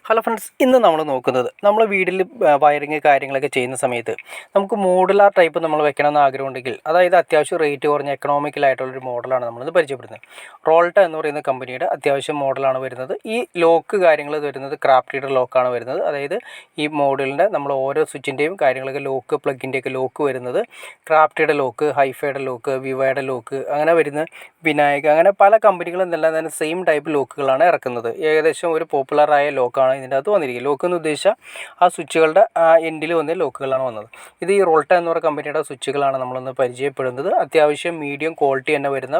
Hello friends, ഇന്ന് നമ്മൾ നോക്കുന്നത് നമ്മൾ വീട്ടിൽ വയറിങ് കാര്യങ്ങളൊക്കെ ചെയ്യുന്ന സമയത്ത് നമുക്ക് മോഡുലാർ ടൈപ്പ് നമ്മൾ വെക്കണമെന്ന് ആഗ്രഹമുണ്ടെങ്കിൽ, അതായത് അത്യാവശ്യം റേറ്റ് കുറഞ്ഞ എക്കണോമിക്കലായിട്ടുള്ളൊരു മോഡലാണ് നമ്മളിന്ന് പരിചയപ്പെടുന്നത്. റോൾട്ട എന്ന് പറയുന്ന കമ്പനിയുടെ അത്യാവശ്യം മോഡലാണ് വരുന്നത്. ഈ ലോക്ക് കാര്യങ്ങൾ വരുന്നത് ക്രാഫ്റ്റഡ് ലോക്കാണ് വരുന്നത്. അതായത് ഈ മോഡലിൻ്റെ നമ്മൾ ഓരോ സ്വിച്ചിൻ്റെയും കാര്യങ്ങളൊക്കെ ലോക്ക്, പ്ലഗിൻ്റെയൊക്കെ ലോക്ക് വരുന്നത് ക്രാഫ്റ്റഡ് ലോക്ക്, ഹൈഫൈയുടെ ലോക്ക്, വിവയുടെ ലോക്ക്, അങ്ങനെ വരുന്ന വിനായക, അങ്ങനെ പല കമ്പനികളും ഇതെല്ലാം തന്നെ സെയിം ടൈപ്പ് ലോക്കുകളാണ് ഇറക്കുന്നത്. ഏകദേശം ഒരു പോപ്പുലറായ ലോക്കാണ് ഇതിൻ്റെ അകത്ത് വന്നിരിക്കുന്നത്. ലോക്ക് എന്ന് ഉദ്ദേശിച്ചാൽ ആ സ്വിച്ചുകളുടെ എൻഡിൽ വന്ന ലോക്കുകളാണ് വന്നത്. ഇത് ഈ റോൾട്ട എന്ന് പറയുന്ന കമ്പനിയുടെ സ്വിച്ചുകളാണ് നമ്മളൊന്ന് പരിചയപ്പെടുന്നത്. അത്യാവശ്യം മീഡിയം ക്വാളിറ്റി തന്നെ വരുന്ന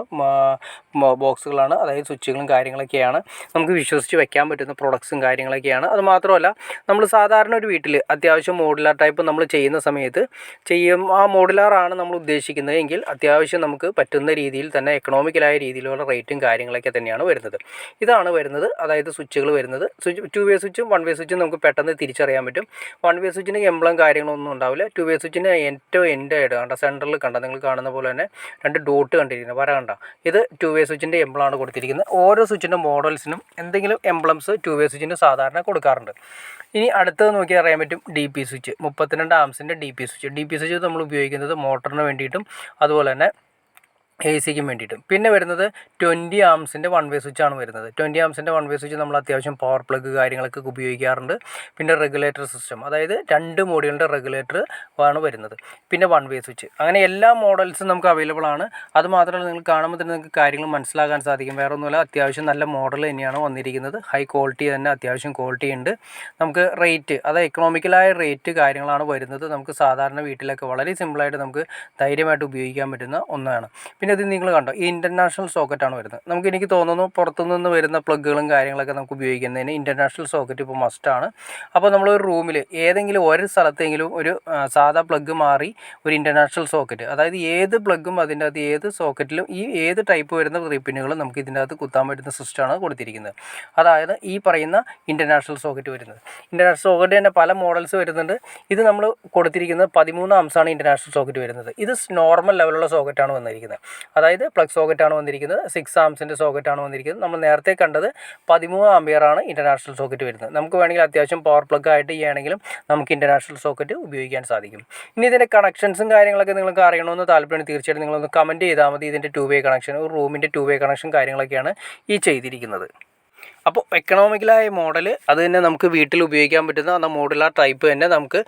ബോക്സുകളാണ്, അതായത് സ്വിച്ചുകളും കാര്യങ്ങളൊക്കെയാണ്. നമുക്ക് വിശ്വസിച്ച് വെക്കാൻ പറ്റുന്ന പ്രൊഡക്ട്സും കാര്യങ്ങളൊക്കെയാണ്. അത് മാത്രമല്ല, നമ്മൾ സാധാരണ ഒരു വീട്ടിൽ അത്യാവശ്യം മോഡുലാർ ടൈപ്പ് നമ്മൾ ചെയ്യുന്ന സമയത്ത് ആ മോഡുലാറാണ് നമ്മൾ ഉദ്ദേശിക്കുന്നത് എങ്കിൽ അത്യാവശ്യം നമുക്ക് പറ്റുന്ന രീതിയിൽ തന്നെ എക്കണോമിക്കലായ രീതിയിലുള്ള റേറ്റും കാര്യങ്ങളൊക്കെ തന്നെയാണ് വരുന്നത്. ഇതാണ് വരുന്നത്, അതായത് സ്വിച്ചുകൾ വരുന്നത്. ടു വേ സ്വിച്ചും വൺ വേ സ്വിച്ചും നമുക്ക് പെട്ടെന്ന് തിരിച്ചറിയാൻ പറ്റും. വൺ വേ സ്വിച്ചിന് എംബ്ലം കാര്യങ്ങളൊന്നും ഉണ്ടാവില്ല. ടു വേ സ്വിച്ചിന് ഏറ്റവും എൻഡ് ആയിട്ട് കണ്ട സെൻറ്ററിൽ കണ്ട, നിങ്ങൾ കാണുന്ന പോലെ തന്നെ രണ്ട് ഡോട്ട് കണ്ടിരിക്കുന്നത്, വര കണ്ട, ഇത് ടു വേ സ്വിച്ചിൻ്റെ എംബ്ലമാണ് കൊടുത്തിരിക്കുന്നത്. ഓരോ സ്വിച്ചിൻ്റെ മോഡൽസിനും എന്തെങ്കിലും എംബ്ലംസ് ടു വേ സ്വിച്ചിന് സാധാരണ കൊടുക്കാറുണ്ട്. ഇനി അടുത്തത് നോക്കി അറിയാൻ പറ്റും, ഡി പി സ്വിച്ച്, 32 ആംസിൻ്റെ D P switch. D P switch നമ്മൾ ഉപയോഗിക്കുന്നത് മോട്ടറിന് വേണ്ടിയിട്ടും അതുപോലെ തന്നെ എ സിക്കും വേണ്ടിയിട്ടും. പിന്നെ വരുന്നത് 20 ആംസിൻ്റെ വൺ വേ സ്വിച്ചാണ് വരുന്നത്. 20 ആംസിൻ്റെ വൺ വേ സ്വിച്ച് നമ്മൾ അത്യാവശ്യം പവർ പ്ലഗ് കാര്യങ്ങളൊക്കെ ഉപയോഗിക്കാറുണ്ട്. പിന്നെ റെഗുലേറ്റർ സിസ്റ്റം, അതായത് 2 മോഡുകളുടെ റെഗുലേറ്റർ ആണ് വരുന്നത്. പിന്നെ വൺ വേ സ്വിച്ച്, അങ്ങനെ എല്ലാ മോഡൽസും നമുക്ക് അവൈലബിൾ ആണ്. അതുമാത്രമല്ല, നിങ്ങൾ കാണുമ്പോൾ തന്നെ നിങ്ങൾക്ക് കാര്യങ്ങൾ മനസ്സിലാക്കാൻ സാധിക്കും. വേറെ ഒന്നുമില്ല, അത്യാവശ്യം നല്ല മോഡൽ തന്നെയാണ് വന്നിരിക്കുന്നത്. ഹൈ ക്വാളിറ്റി തന്നെ, അത്യാവശ്യം ക്വാളിറ്റി ഉണ്ട്. നമുക്ക് റേറ്റ്, അത് എക്കണോമിക്കലായ റേറ്റ് കാര്യങ്ങളാണ് വരുന്നത്. നമുക്ക് സാധാരണ വീട്ടിലൊക്കെ വളരെ സിമ്പിളായിട്ട് നമുക്ക് ധൈര്യമായിട്ട് ഉപയോഗിക്കാൻ പറ്റുന്ന ഒന്നാണ്. പിന്നെ ഇത് നിങ്ങൾ കണ്ടോ, ഈ ഇൻ്റർനാഷണൽ സോക്കറ്റാണ് വരുന്നത്. എനിക്ക് തോന്നുന്നു പുറത്തുനിന്ന് വരുന്ന പ്ലഗുകളും കാര്യങ്ങളൊക്കെ നമുക്ക് ഉപയോഗിക്കുന്നതിന് ഇൻ്റർനാഷണൽ സോക്കറ്റ് ഇപ്പോൾ മസ്റ്റാണ്. അപ്പോൾ നമ്മളൊരു റൂമിൽ ഏതെങ്കിലും ഒരു സ്ഥലത്തെങ്കിലും ഒരു സാധാ പ്ലഗ് മാറി ഒരു ഇൻ്റർനാഷണൽ സോക്കറ്റ്, അതായത് ഏത് പ്ലഗും അതിൻ്റെ അകത്ത് ഏത് സോക്കറ്റിലും ഈ ഏത് ടൈപ്പ് വരുന്ന റിപ്പിനുകളും നമുക്ക് ഇതിൻ്റെ അകത്ത് കുത്താൻ പറ്റുന്ന സിസ്റ്റമാണ് കൊടുത്തിരിക്കുന്നത്. അതായത് ഈ പറയുന്ന ഇൻ്റർനാഷണൽ സോക്കറ്റ് വരുന്നത്. ഇൻ്റർനാഷണൽ സോക്കറ്റ് തന്നെ പല മോഡൽസ് വരുന്നുണ്ട്. ഇത് നമ്മൾ കൊടുത്തിരിക്കുന്നത് 13 ആംസാണ് ഇൻ്റർനാഷണൽ സോക്കറ്റ് വരുന്നത്. ഇത് നോർമൽ ലെവലുള്ള സോക്കറ്റാണ് വന്നിരിക്കുന്നത്. അതായത് പ്ലഗ് സോക്കറ്റാണ് വന്നിരിക്കുന്നത്. 6 ആംസിൻ്റെ സോക്കറ്റാണ് വന്നിരിക്കുന്നത്. നമ്മൾ നേരത്തെ കണ്ടത് 13 ആംപിയറാണ് ഇൻ്റർനാഷണൽ സോക്കറ്റ് വരുന്നത്. നമുക്ക് വേണമെങ്കിൽ അത്യാവശ്യം പവർ പ്ലഗ് ആയിട്ട് ചെയ്യുകയാണെങ്കിലും നമുക്ക് ഇൻ്റർനാഷണൽ സോക്കറ്റ് ഉപയോഗിക്കാൻ സാധിക്കും. ഇനി ഇതിൻ്റെ കണക്ഷൻസും കാര്യങ്ങളൊക്കെ നിങ്ങൾക്ക് അറിയണമെന്ന് താല്പര്യം തീർച്ചയായിട്ടും നിങ്ങളൊന്ന് കമൻറ്റ് ചെയ്താൽ മതി. ഇതിൻ്റെ 2 വേ കണക്ഷൻ, ഒരു റൂമിൻ്റെ 2 വേ കണക്ഷൻ കാര്യങ്ങളൊക്കെയാണ് ഈ ചെയ്തിരിക്കുന്നത്. അപ്പോൾ എക്കണോമിക്കലായ മോഡൽ അത് തന്നെ നമുക്ക് വീട്ടിൽ ഉപയോഗിക്കാൻ പറ്റുന്ന ആ മോഡുലാർ ടൈപ്പ് തന്നെ നമുക്ക്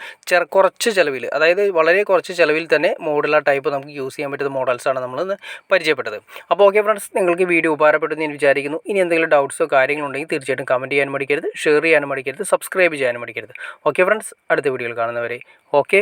കുറച്ച് ചിലവിൽ, അതായത് വളരെ കുറച്ച് ചിലവിൽ തന്നെ മോഡുലാർ ടൈപ്പ് നമുക്ക് യൂസ് ചെയ്യാൻ പറ്റുന്ന മോഡൽസാണ് നമ്മളിന്ന് പരിചയപ്പെട്ടത്. അപ്പോൾ ഓക്കെ ഫ്രണ്ട്സ്, നിങ്ങൾക്ക് വീഡിയോ ഉപകാരപ്പെട്ടെന്ന് ഞാൻ വിചാരിക്കുന്നു. ഇനി എന്തെങ്കിലും ഡൗട്ട്സോ കാര്യങ്ങളുണ്ടെങ്കിൽ തീർച്ചയായിട്ടും കമൻറ്റ് ചെയ്യാൻ മടിക്കരുത്, ഷെയർ ചെയ്യാനും മടിക്കരുത്, സബ്സ്ക്രൈബ് ചെയ്യാനും മടിക്കരുത്. ഓക്കെ ഫ്രണ്ട്സ്, അടുത്ത വീഡിയോയിൽ കാണുന്നവരെ ഓക്കെ.